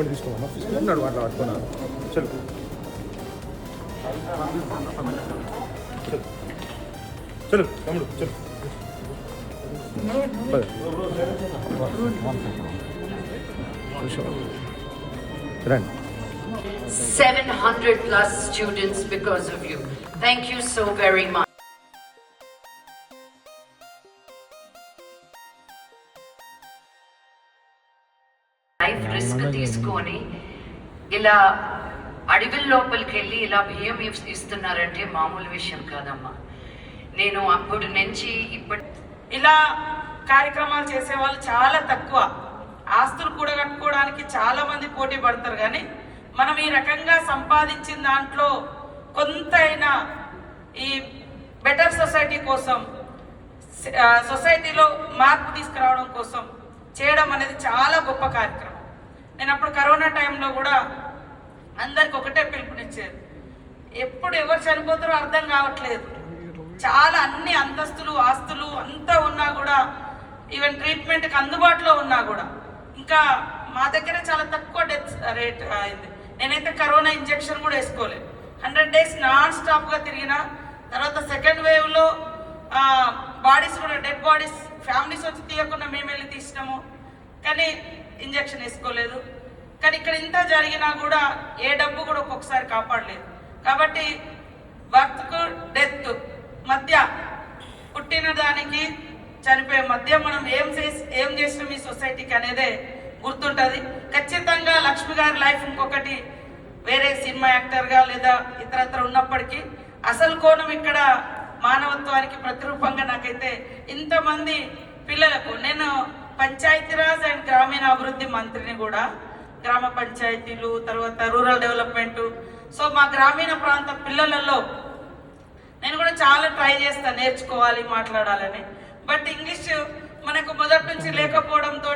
తీసుకోమన్నాడు అట్లా పట్టుకున్నారు. చలో చలో తమ్ముడు చలో. 700 plus students because of you. Thank you so very much. Life risk తీసుకొని ఇలా అడవుల లోపలికి వెళ్ళి ఇలా బియ్యం ఇస్తున్నారంటే మామూలు విషయం కాదమ్మా. నేను అప్పటి నుంచి ఇప్పటి ఇలా కార్యక్రమాలు చేసే వాళ్ళు చాలా తక్కువ. ఆస్తులు కూడగట్టుకోవడానికి చాలా మంది పోటీ పడతారు, కానీ మనం ఈ రకంగా సంపాదించిన దాంట్లో కొంతైనా ఈ బెటర్ సొసైటీ కోసం, సొసైటీలో మార్పు తీసుకురావడం కోసం చేయడం అనేది చాలా గొప్ప కార్యక్రమం. నేను అప్పుడు కరోనా టైంలో కూడా అందరికి ఒకటే పిలుపునిచ్చేది, ఎప్పుడు ఎవరు చనిపోతారో అర్థం కావట్లేదు. చాలా అన్ని అంతస్తులు ఆస్తులు అంతా ఉన్నా కూడా, ఈవెన్ ట్రీట్మెంట్కి అందుబాటులో ఉన్నా కూడా ఇంకా మా దగ్గర చాలా తక్కువ డెత్ రేట్ అయింది. నేనైతే కరోనా ఇంజెక్షన్ కూడా వేసుకోలేదు. 100 days నాన్ స్టాప్గా తిరిగిన తర్వాత సెకండ్ వేవ్లో బాడీస్ కూడా, డెడ్ బాడీస్ ఫ్యామిలీస్ వచ్చి తీయకుండా మేము వెళ్ళి తీసినాము, కానీ ఇంజెక్షన్ వేసుకోలేదు. కానీ ఇక్కడ ఇంత జరిగినా కూడా ఏ డబ్బు కూడా ఒక్కొక్కసారి కాపాడలేదు. కాబట్టి బర్త్కు డెత్ మధ్య, పుట్టిన దానికి చనిపోయే మధ్య మనం ఏం చేసినాం ఈ సొసైటీకి అనేదే గుర్తుంటుంది. ఖచ్చితంగా లక్ష్మి గారి లైఫ్ ఇంకొకటి వేరే సినిమా యాక్టర్గా లేదా ఇతరత్ర ఉన్నప్పటికీ అసలు కోణం ఇక్కడ మానవత్వానికి ప్రతిరూపంగా నాకైతే ఇంతమంది పిల్లలకు, నేను పంచాయతీరాజ్ అండ్ గ్రామీణ అభివృద్ధి మంత్రిని కూడా, గ్రామ పంచాయతీలు తర్వాత రూరల్ డెవలప్మెంట్. సో మా గ్రామీణ ప్రాంత పిల్లలలో నేను కూడా చాలా ట్రై చేస్తాను నేర్చుకోవాలి, మాట్లాడాలని. బట్ ఇంగ్లీష్ మనకు మొదటి నుంచి లేకపోవడంతో